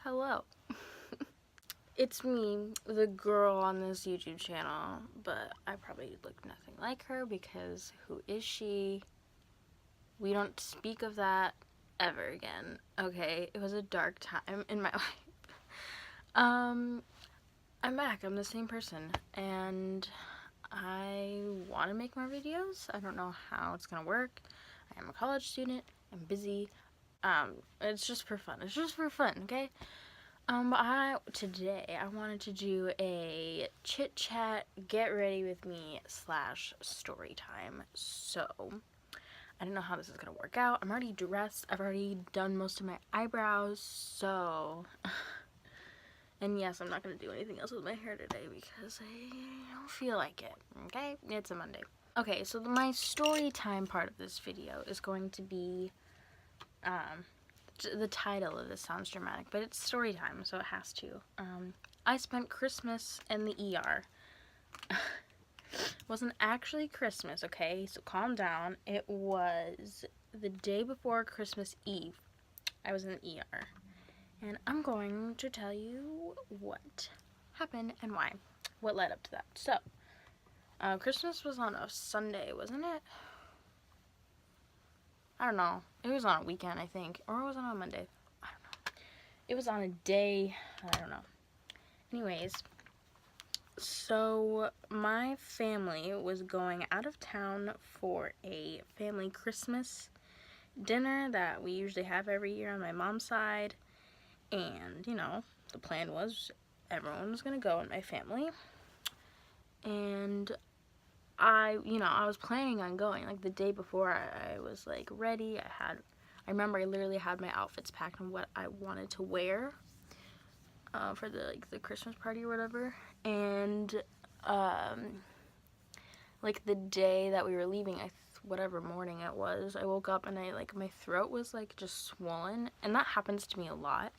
hello. It's me, the girl on this YouTube channel, but I probably look nothing like her because who is she? We don't speak of that ever again, okay? It was a dark time in my life. I'm back. I'm the same person, and I want to make more videos. I don't know how it's gonna work. I am a college student. I'm busy. It's just for fun. It's just for fun, okay? Today I wanted to do a chit chat, get ready with me / story time. So, I don't know how this is gonna work out. I'm already dressed. I've already done most of my eyebrows, so. And yes, I'm not gonna do anything else with my hair today because I don't feel like it, okay? It's a Monday. Okay, so my story time part of this video is going to be, the title of this sounds dramatic, but it's story time, so it has to. I spent Christmas in the ER. Wasn't actually Christmas, okay? So calm down. It was the day before Christmas Eve. I was in the ER. And I'm going to tell you what happened and why. What led up to that. So, Christmas was on a Sunday, wasn't it? I don't know. It was on a weekend, I think. Or was it on a Monday? I don't know. It was on a day. I don't know. Anyways, so my family was going out of town for a family Christmas dinner that we usually have every year on my mom's side. And, the plan was everyone was going to go in my family. And I was planning on going. Like, the day before, I was, like, ready. I remember I literally had my outfits packed and what I wanted to wear for the Christmas party or whatever. And, like, the day that we were leaving, whatever morning it was, I woke up and my throat was, like, just swollen. And that happens to me a lot.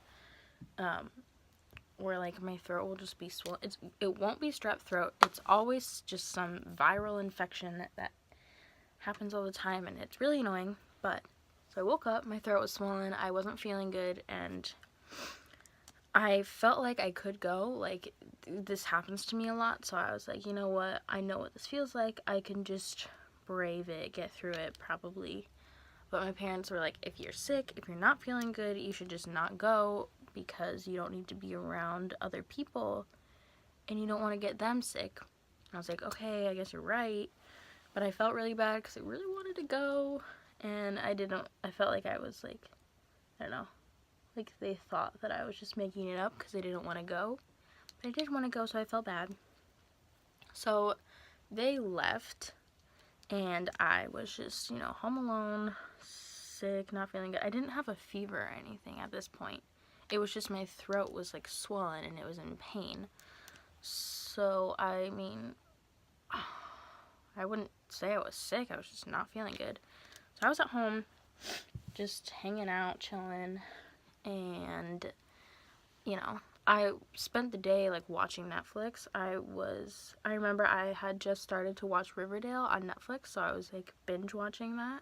Where like my throat will just be swollen. It won't be strep throat. It's always just some viral infection that happens all the time, and it's really annoying. But so I woke up, my throat was swollen, I wasn't feeling good, and I felt like I could go. Like, this happens to me a lot, so I was like, you know what? I know what this feels like. I can just brave it, get through it, probably. But my parents were like, if you're sick, if you're not feeling good, you should just not go because you don't need to be around other people and you don't want to get them sick. And I was like, okay, I guess you're right. But I felt really bad because I really wanted to go, and I felt like I was like, I don't know, like they thought that I was just making it up because I didn't want to go. But I did want to go, so I felt bad. So they left, and I was just, home alone, sick, not feeling good. I didn't have a fever or anything at this point. It was just my throat was like swollen and it was in pain. So, I mean, I wouldn't say I was sick. I was just not feeling good. So I was at home just hanging out, chilling, and, I spent the day like watching Netflix. I remember I had just started to watch Riverdale on Netflix, so I was like binge watching that,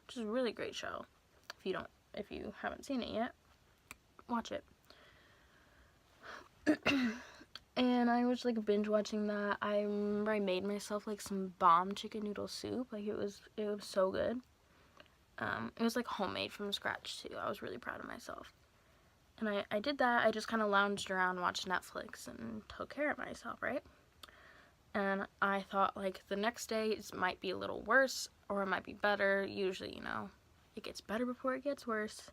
which is a really great show. If you haven't seen it yet, watch it. And I was like binge watching that. I remember I made myself like some bomb chicken noodle soup. Like, it was so good. It was like homemade from scratch too. I was really proud of myself. And I did that. I just kind of lounged around, watched Netflix, and took care of myself, right? And I thought, like, the next day it might be a little worse, or it might be better. Usually, it gets better before it gets worse.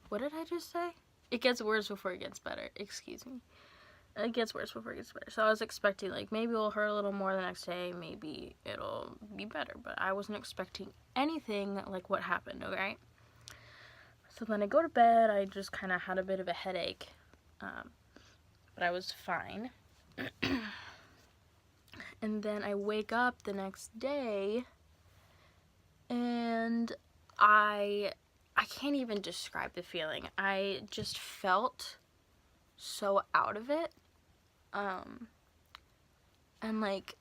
What did I just say? It gets worse before it gets better. Excuse me. It gets worse before it gets better. So I was expecting, like, maybe it'll hurt a little more the next day. Maybe it'll be better. But I wasn't expecting anything like what happened, okay? So then I go to bed. I just kind of had a bit of a headache. But I was fine. And then I wake up the next day, and I can't even describe the feeling. I just felt so out of it. And like,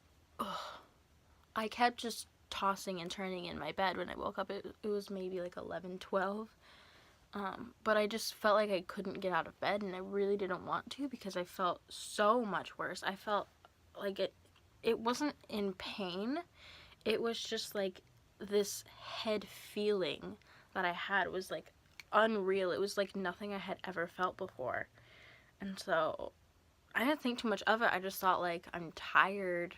I kept just tossing and turning in my bed when I woke up. It was maybe like 11, 12. But I just felt like I couldn't get out of bed, and I really didn't want to because I felt so much worse. I felt like it wasn't in pain. It was just like this head feeling that I had was like unreal. It was like nothing I had ever felt before. And so I didn't think too much of it. I just thought like I'm tired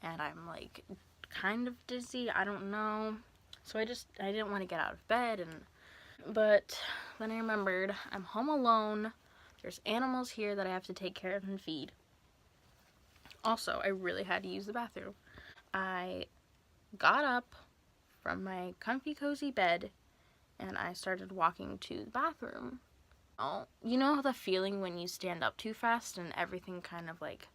and I'm like kind of dizzy. I don't know. So I didn't want to get out of bed, but then I remembered I'm home alone. There's animals here that I have to take care of and feed. Also, I really had to use the bathroom. I got up from my comfy cozy bed and I started walking to the bathroom. Oh, you know the feeling when you stand up too fast and everything kind of like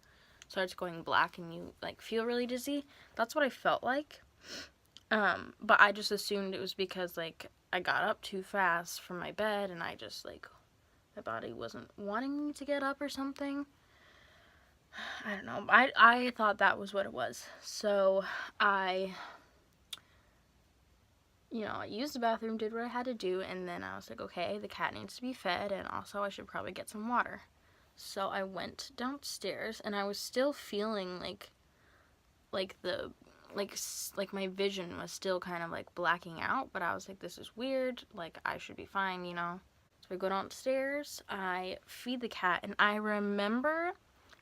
starts going black and you like feel really dizzy? That's what I felt like. But I just assumed it was because like I got up too fast from my bed and I just like my body wasn't wanting me to get up or something. I don't know. I thought that was what it was. So I I used the bathroom, did what I had to do, and then I was like, okay, the cat needs to be fed, and also I should probably get some water. So I went downstairs, and I was still feeling like my vision was still kind of like blacking out, but I was like, this is weird, like I should be fine, So I go downstairs, I feed the cat, and I remember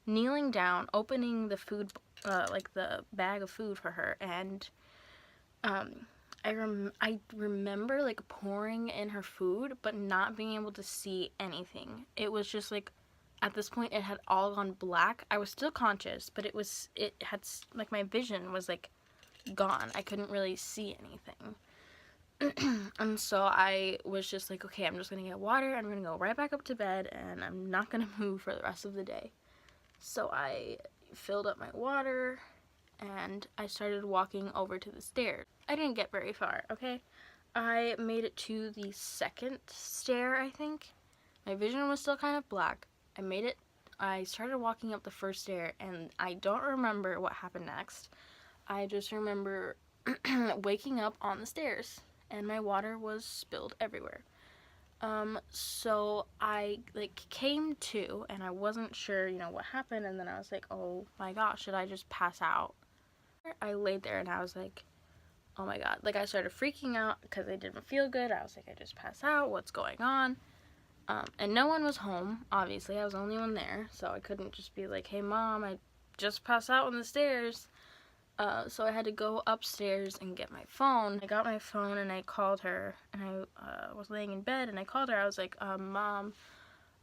kneeling down, opening the food, like the bag of food for her, and I remember like pouring in her food, but not being able to see anything. It was just like, at this point, it had all gone black. I was still conscious, but it had, like, my vision was like gone. I couldn't really see anything. And so I was just like, okay, I'm just gonna get water. I'm gonna go right back up to bed, and I'm not gonna move for the rest of the day. So I filled up my water, and I started walking over to the stairs. I didn't get very far, okay? I made it to the second stair, I think. My vision was still kind of black. I started walking up the first stair, and I don't remember what happened next. I just remember waking up on the stairs, and my water was spilled everywhere. So I, like, came to, and I wasn't sure, what happened, and then I was like, oh my gosh, should I just pass out? I laid there, and I was like, oh my god. Like, I started freaking out because I didn't feel good. I was like, I just passed out. What's going on? And no one was home, obviously. I was the only one there, so I couldn't just be like, hey, Mom, I just passed out on the stairs. So I had to go upstairs and get my phone. I got my phone, and I called her, and I was laying in bed, and I called her. I was like, Mom,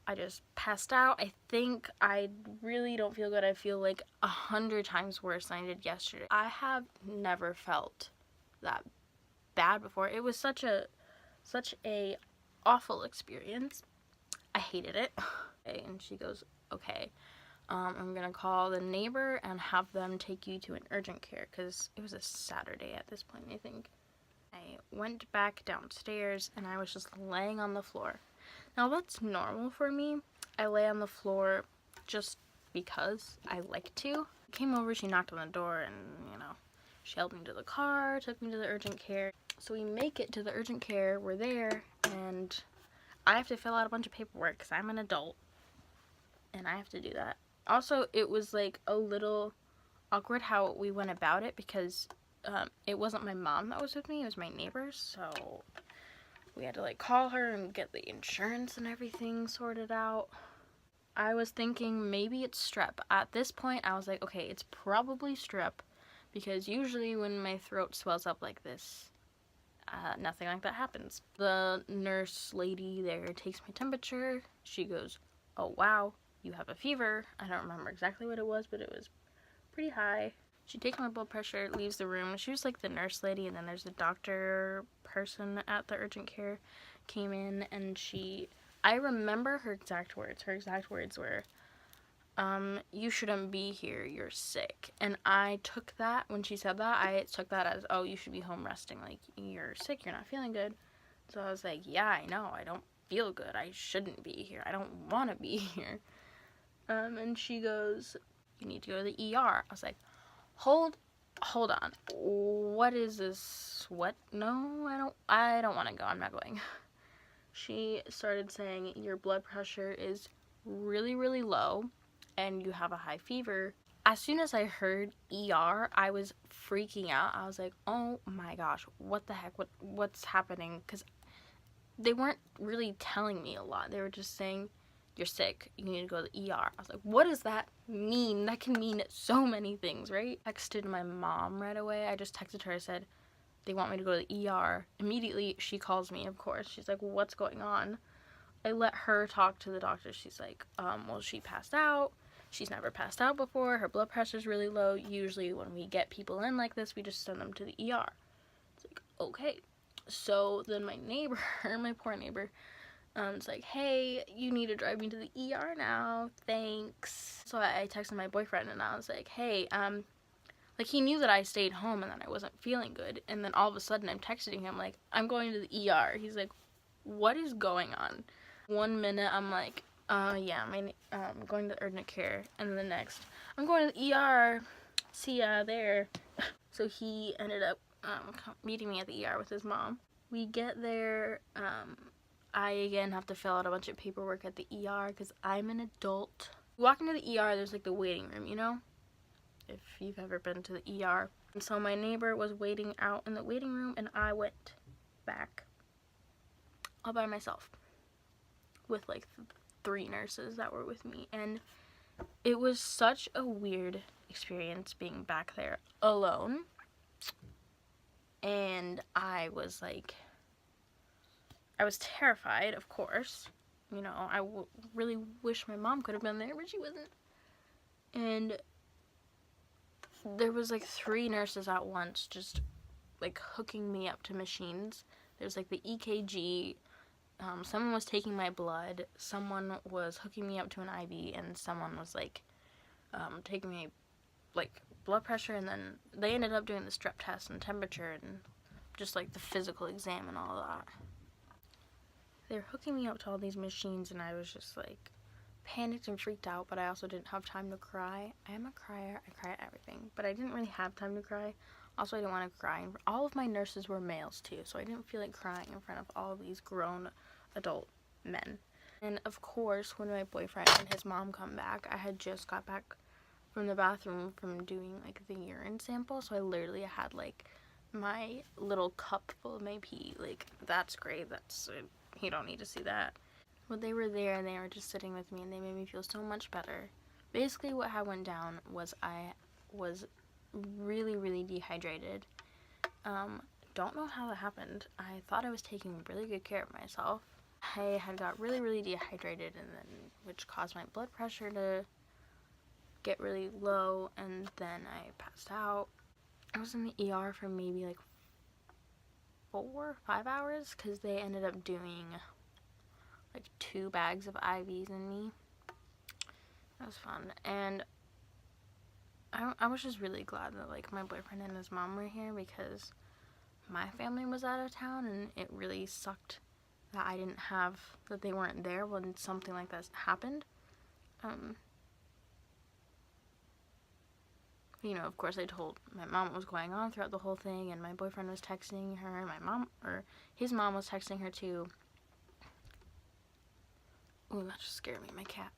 I just passed out. I think I really don't feel good. I feel like 100 times worse than I did yesterday. I have never felt that bad before. It was such a awful experience. I hated it. And she goes, okay, I'm gonna call the neighbor and have them take you to an urgent care, because it was a Saturday at this point, I think. I went back downstairs, and I was just laying on the floor. Now, that's normal for me. I lay on the floor just because I like to. Came over, she knocked on the door, and, she helped me to the car, took me to the urgent care. So we make it to the urgent care, we're there, and I have to fill out a bunch of paperwork because I'm an adult, and I have to do that. Also, it was, like, a little awkward how we went about it, because it wasn't my mom that was with me, it was my neighbor, so we had to, like, call her and get the insurance and everything sorted out. I was thinking maybe it's strep. At this point, I was like, okay, it's probably strep, because usually when my throat swells up like this, nothing like that happens. The nurse lady there takes my temperature. She goes, oh, wow, you have a fever. I don't remember exactly what it was, but it was pretty high. She takes my blood pressure, leaves the room. She was like the nurse lady, and then there's the doctor person at the urgent care came in, and I remember her exact words. Her exact words were, you shouldn't be here, you're sick. And I took that, when she said that, I took that as, oh, you should be home resting. Like, you're sick, you're not feeling good. So I was like, yeah, I know, I don't feel good. I shouldn't be here. I don't want to be here. And she goes, you need to go to the ER. I was like, hold on. What is this? What? No, I don't want to go. I'm not going. she started saying your blood pressure is really, really low and you have a high fever. As soon as I heard ER, I was freaking out. I was like, oh my gosh, what the heck? What's happening? Because they weren't really telling me a lot. They were just saying, you're sick, you need to go to the ER. I was like, what does that mean? That can mean so many things, right? I texted my mom right away. I just texted her. I said, they want me to go to the ER. Immediately, she calls me, of course. She's like, what's going on? I let her talk to the doctor. She's like, well, she passed out. She's never passed out before. Her blood pressure's really low. Usually when we get people in like this, we just send them to the ER. It's like, okay. So then my neighbor, my poor neighbor, it's like, hey, you need to drive me to the ER now. Thanks. So I texted my boyfriend and I was like, hey, like he knew that I stayed home and that I wasn't feeling good. And then all of a sudden I'm texting him like, I'm going to the ER. He's like, what is going on? 1 minute I'm like, yeah, I'm going to urgent care. And then the next, I'm going to the ER. See ya there. So he ended up meeting me at the ER with his mom. We get there. I again have to fill out a bunch of paperwork at the ER because I'm an adult. You walk into the ER, there's like the waiting room, you know? If you've ever been to the ER. And so my neighbor was waiting out in the waiting room and I went back all by myself with like 3 nurses that were with me, and it was such a weird experience being back there alone. And I was terrified, of course. You know, I really wish my mom could have been there, but she wasn't. And there was like 3 nurses at once just like hooking me up to machines. There's like the EKG, someone was taking my blood, someone was hooking me up to an IV, and someone was like taking me like blood pressure, and then they ended up doing the strep test and temperature and just like the physical exam and all that. They're hooking me up to all these machines and I was just like panicked and freaked out, but I also didn't have time to cry. I am a crier. I cry at everything, but I didn't really have time to cry. Also, I didn't want to cry. All of my nurses were males too, so I didn't feel like crying in front of all of these grown adult men. And of course, when my boyfriend and his mom come back, I had just got back from the bathroom from doing like the urine sample, so I literally had like my little cup full of my pee. Like, that's great. You don't need to see that. But they were there and they were just sitting with me and they made me feel so much better. Basically what had went down was I was really, really dehydrated. Don't know how that happened. I thought I was taking really good care of myself. I had got really, really dehydrated, and then which caused my blood pressure to get really low, and then I passed out. I was in the ER for maybe like 4 or 5 hours because they ended up doing like 2 bags of IVs in me. That was fun. And I was just really glad that like my boyfriend and his mom were here because my family was out of town, and it really sucked that they weren't there when something like that happened. You know, of course I told my mom what was going on throughout the whole thing, and my boyfriend was texting her, his mom was texting her too. Ooh, that just scared me, my cat.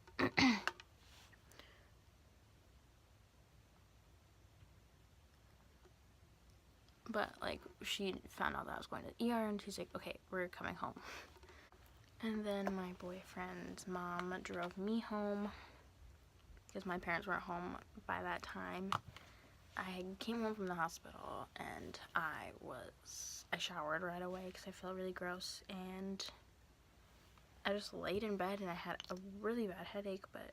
But, like, she found out that I was going to the ER, and she's like, okay, we're coming home. And then my boyfriend's mom drove me home, because my parents weren't home by that time. I came home from the hospital, and I showered right away, because I felt really gross, and I just laid in bed, and I had a really bad headache, but,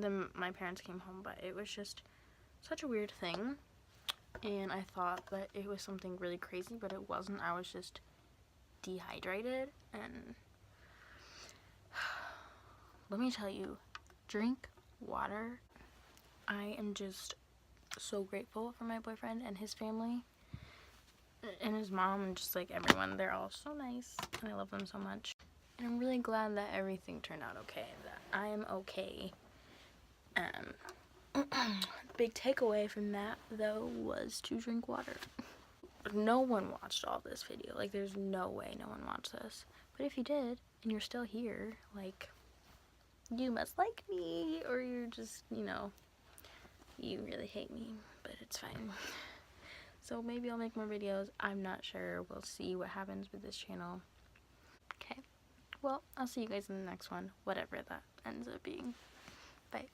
then my parents came home, but it was just such a weird thing. And I thought that it was something really crazy, but it wasn't. I was just dehydrated. And let me tell you, drink water. I am just so grateful for my boyfriend and his family and his mom and just like everyone. They're all so nice and I love them so much. And I'm really glad that everything turned out okay, that I am okay. Big takeaway from that, though, was to drink water. No one watched all this video. Like, there's no way no one watched this. But if you did, and you're still here, like, you must like me, or you're just, you know, you really hate me, but it's fine. So maybe I'll make more videos. I'm not sure. We'll see what happens with this channel. Okay. Well, I'll see you guys in the next one, whatever that ends up being. Bye.